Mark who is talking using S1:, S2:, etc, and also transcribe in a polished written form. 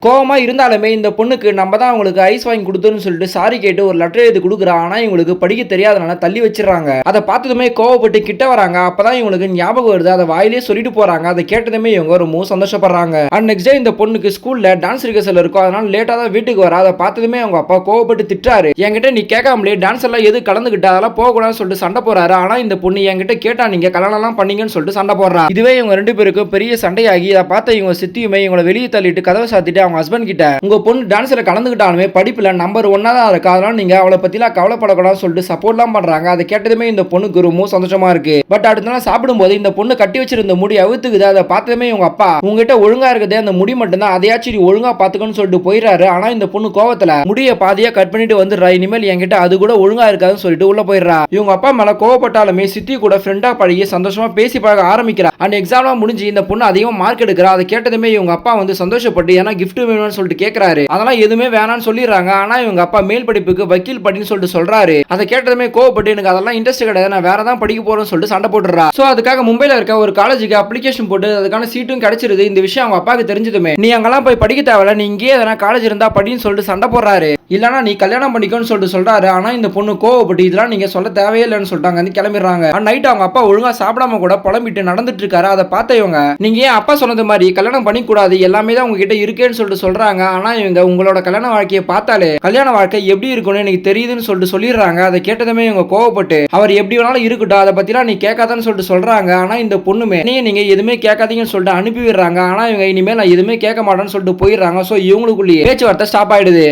S1: கோவமா இருந்தாலுமே இந்த பொண்ணுக்கு நம்ம தான் அவங்களுக்கு ஐஸ் வாங்கி கொடுத்தோம்னு சொல்லிட்டு சாரி கேட்டு ஒரு லெட்டர் எழுதி கொடுக்குறா. ஆனா இவங்களுக்கு படிக்க தெரியாதனால தள்ளி வச்சிடறாங்க. அதை பார்த்ததுமே கோவப்பட்டு கிட்ட வராங்க. அப்பதான் இவங்களுக்கு ஞாபகம் வருது. அதை வாயிலே சொல்லிட்டு போறாங்க. அதை கேட்டதுமே இவங்க ரொம்ப சந்தோஷப்படுறாங்க. அண்ட் நெக்ஸ்ட் டே இந்த பொண்ணுக்கு ஸ்கூல்ல டான்ஸ் ரிகர்சல் இருக்கும். அதனால லேட்டா தான் வீட்டுக்கு வர. அதை பார்த்ததுமே அவங்க அப்பா கோவப்பட்டு திட்டுறாரு. என்கிட்ட நீ கேட்காமலே டான்ஸ் எல்லாம் எது கலந்துகிட்ட அதெல்லாம் போகக்கூடாதுன்னு சொல்லிட்டு சண்டை போறாரு. ஆனா இந்த பொண்ணு என்கிட்ட கேட்டா நீங்க கல்யாணம் எல்லாம் பண்ணீங்கன்னு சொல்லிட்டு சண்டை போடுறா. இதுவே இவங்க ரெண்டு பேருக்கும் பெரிய சண்டையாகி அதை பார்த்த இவங்க சித்தியுமே இவங்களை வெளியே தள்ளிட்டு கதவை சாத்திட்டு அவங்க ஹஸ்பண்ட் கிட்ட உங்க பொண்ணு டான்ஸ்ல கலந்துக்கிட்டாலுமே படிப்புல நம்பர் 1 தான் இருக்கு. அதனால நீங்க அவளை பத்திலாம் கவலைப்படக்கூடாதுன்னு சொல்லிட்டு சப்போர்ட்லாம் பண்றாங்க. அதை கேட்டதுமே இந்த பொண்ணுக்கு ரொம்ப சந்தோஷமா இருக்கு. பட் அடுத்த நாள் சாப்பிடும்போது இந்த பொண்ணு கட்டி வச்சிருந்த முடி அவுத்துக்குது. அதை பார்த்ததுமே இவங்க அப்பா உங்ககிட்ட ஒழுங்கா இருக்குதே அந்த முடி மட்டும் தான் அதையாச்சும் நீ ஒழுங்கா பாத்துக்கணும்னு சொல்லிட்டு போயிடுறாரு. ஆனா இந்த பொண்ணு கோவத்துல முடிய பாதியா கட் பண்ணிட்டு வந்துடுறா. இனிமேல் என்கிட்ட அது கூட ஒழுங்கா இருக்காதுன்னு சொல்லிட்டு உள்ள போயிடுறா. இவங்க அப்பா மேல கோவப்பட்டாலுமே சித்தி கூட ஃப்ரெண்டா பழகி சந்தோஷமா பேசி பழக ஆரம்பிக்கிறா. அண்ட் எக்ஸாம்லாம் முடிஞ்சு இந்த பொண்ணு அதிகமா மார்க் எடுக்கிறா. அதை கேட்டதுமே இவங்க அப்பா வந்து சந்தோஷப்பட்டு ஏன்னா கிஃப்ட் வேணும்னு சொல்லிட்டு கேட்கறாரு. அதெல்லாம் எதுவுமே வேணாம்னு சொல்லிடுறாங்க. ஆனா இவங்க அப்பா மேல் படிப்புக்கு வக்கீல் படின்னு சொல்லிட்டு சொல்றாரு. அதை கேட்டதுமே கோவப்பட்டு எனக்கு அதெல்லாம் இன்ட்ரெஸ்ட் கிடையாது, நான் வேற தான் படிக்க போறேன்னு சொல்லிட்டு சண்டை போட்டுறா. சோ அதுக்காக மும்பைல இருக்க ஒரு காலேஜுக்கு அப்ளிகேஷன் போட்டு அதுக்கான சீட்டும் கிடைச்சிருது. இந்த விஷயம் அவங்க அப்பாவுக்கு தெரிஞ்சதுமே நீ அங்கெல்லாம் போய் படிக்க தேவையில்ல, நீ இங்கேயே எதனா காலேஜ் இருந்தா படின்னு சொல்லிட்டு சண்டை போடுறாரு. இல்லனா நீ கல்யாணம் பண்ணிக்கோன்னு சொல்லிட்டு சொல்றாரு. ஆனா இந்த பொண்ணு கோவப்பட்டு இதெல்லாம் நீங்க சொல்ல தேவையே இல்லைன்னு சொல்லிட்டாங்க. வந்து கிளம்பிடுறாங்க. நைட் அவங்க அப்பா ஒழுங்கா சாப்பிடாம கூட புலம்பிட்டு நடந்துட்டு இருக்காரு. அதை பார்த்த இவங்க நீங்க ஏன் அப்பா சொன்னது மாதிரி கல்யாணம் பண்ணி கூடாது, எல்லாமே தான் உங்ககிட்ட இருக்கேன்னு சொல்லிட்டு சொல்றாங்க. ஆனா இவங்க உங்களோட கல்யாண வாழ்க்கையை பார்த்தாலே கல்யாண வாழ்க்கை எப்படி இருக்கும்னு எனக்கு தெரியுதுன்னு சொல்லிட்டு சொல்லிடுறாங்க. அதை கேட்டதுமே இவங்க கோவப்பட்டு அவர் எப்படி வேணாலும் இருக்கட்டும், அதை பத்திலாம் நீ கேட்காதான்னு சொல்லிட்டு சொல்றாங்க. ஆனா இந்த பொண்ணுமே நீங்க எதுவுமே கேட்காதீங்கன்னு சொல்லிட்டு அனுப்பி விடுறாங்க. ஆனா இவங்க இனிமேல் நான் எதுவுமே கேட்க மாட்டேன்னு சொல்லிட்டு போயிடுறாங்க. சோ இவங்களுக்குள்ளேயே பேச்சுவார்த்தை ஸ்டாப் ஆயிடுது.